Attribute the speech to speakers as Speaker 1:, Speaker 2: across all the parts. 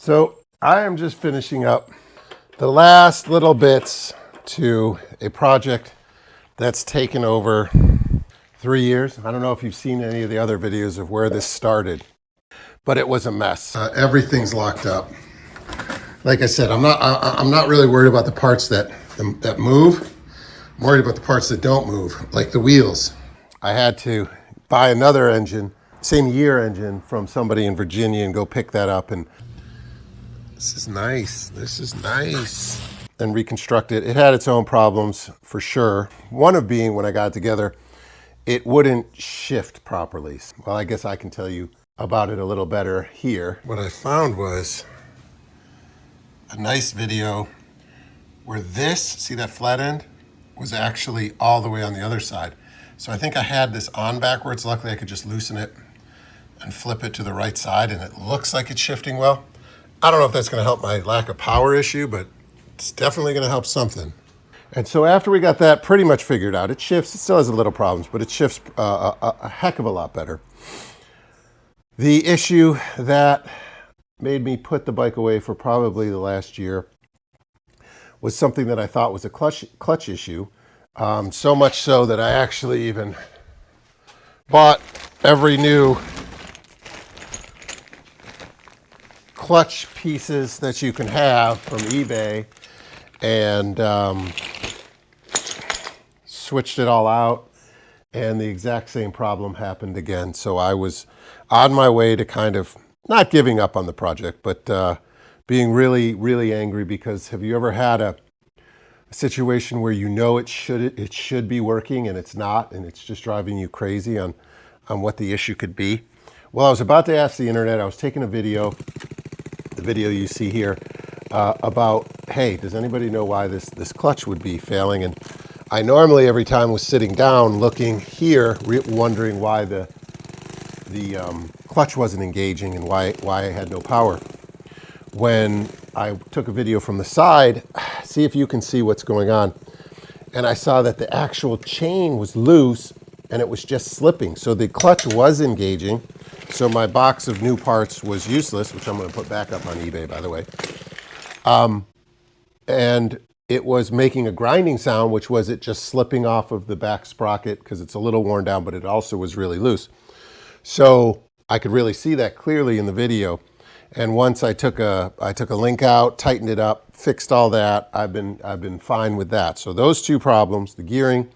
Speaker 1: So I am just finishing up the last little bits to a project that's taken over 3 years. I don't know if you've seen any of the other videos of where this started, but it was a mess. Everything's locked up. Like I said, I'm not really worried about the parts that move. I'm worried about the parts that don't move, like the wheels. I had to buy another engine, same year engine, from somebody in Virginia and go pick that up. And this is nice. This is nice. And reconstruct it. It had its own problems for sure. One of being, when I got it together, it wouldn't shift properly. Well, I guess I can tell you about it a little better here. What I found was a nice video where this, see that flat end, was actually all the way on the other side. So I think I had this on backwards. Luckily, I could just loosen it and flip it to the right side, and it looks like it's shifting well. I don't know if that's going to help my lack of power issue, but it's definitely going to help something. And so after we got that pretty much figured out, it shifts. It still has a little problems, but it shifts a heck of a lot better. The issue that made me put the bike away for probably the last year was something that I thought was a clutch issue. So much so that I actually even bought every new clutch pieces that you can have from eBay and switched it all out, and the exact same problem happened again. So I was on my way to kind of not giving up on the project, but being really, really angry, because have you ever had a situation where you know it should be working and it's not, and it's just driving you crazy on what the issue could be? Well, I was about to ask the internet. I was taking a video, the video you see here, about, hey, does anybody know why this clutch would be failing? And I normally, every time, was sitting down looking here, wondering why the clutch wasn't engaging and why I had no power. When I took a video from the side, see if you can see what's going on, and I saw that the actual chain was loose and it was just slipping. So the clutch was engaging. So my box of new parts was useless, which I'm going to put back up on eBay, by the way. And it was making a grinding sound, which was it just slipping off of the back sprocket because it's a little worn down, but it also was really loose. So I could really see that clearly in the video. And once I took a link out, tightened it up, fixed all that, I've been fine with that. So those two problems, the gearing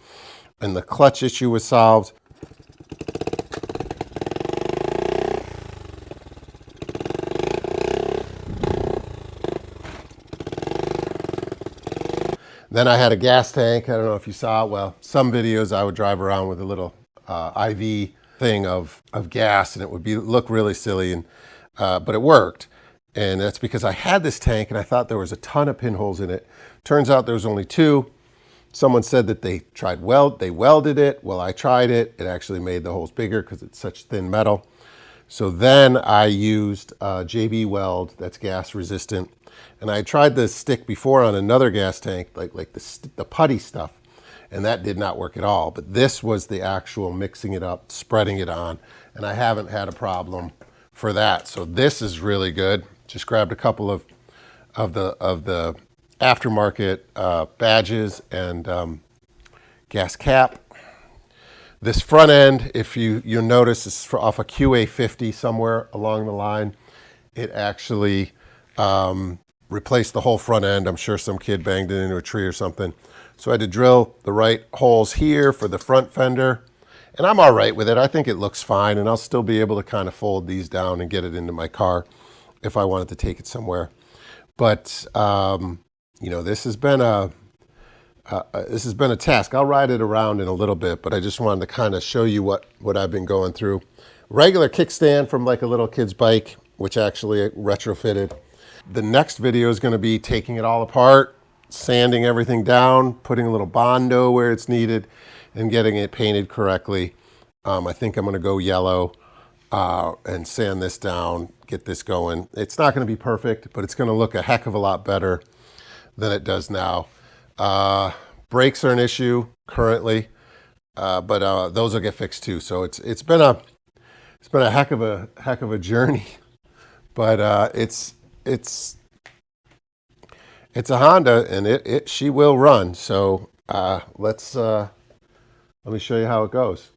Speaker 1: and the clutch issue, was solved. Then I had a gas tank. I don't know if you saw it. Well, some videos I would drive around with a little IV thing of gas, and it would look really silly, and but it worked. And that's because I had this tank and I thought there was a ton of pinholes in it. Turns out there was only 2. Someone said that they welded it. Well, I tried it. It actually made the holes bigger because it's such thin metal. So then I used JB weld that's gas resistant. And I tried the stick before on another gas tank, like the putty stuff, and that did not work at all. But this was the actual mixing it up, spreading it on, and I haven't had a problem for that. So this is really good. Just grabbed a couple of the aftermarket badges and gas cap. This front end, if you'll notice, is off a QA50 somewhere along the line. It actually replaced the whole front end. I'm sure some kid banged it into a tree or something. So I had to drill the right holes here for the front fender. And I'm all right with it. I think it looks fine, and I'll still be able to kind of fold these down and get it into my car if I wanted to take it somewhere. But you know, this has been a task. I'll ride it around in a little bit, but I just wanted to kind of show you what I've been going through. Regular kickstand from like a little kid's bike, which actually retrofitted. The next video is going to be taking it all apart, sanding everything down, putting a little Bondo where it's needed, and getting it painted correctly. I think I'm going to go yellow and sand this down, get this going. It's not going to be perfect, but it's going to look a heck of a lot better than it does now. Brakes are an issue currently, but those will get fixed too. So it's been a heck of a journey, but it's a Honda, and she will run. So let me show you how it goes.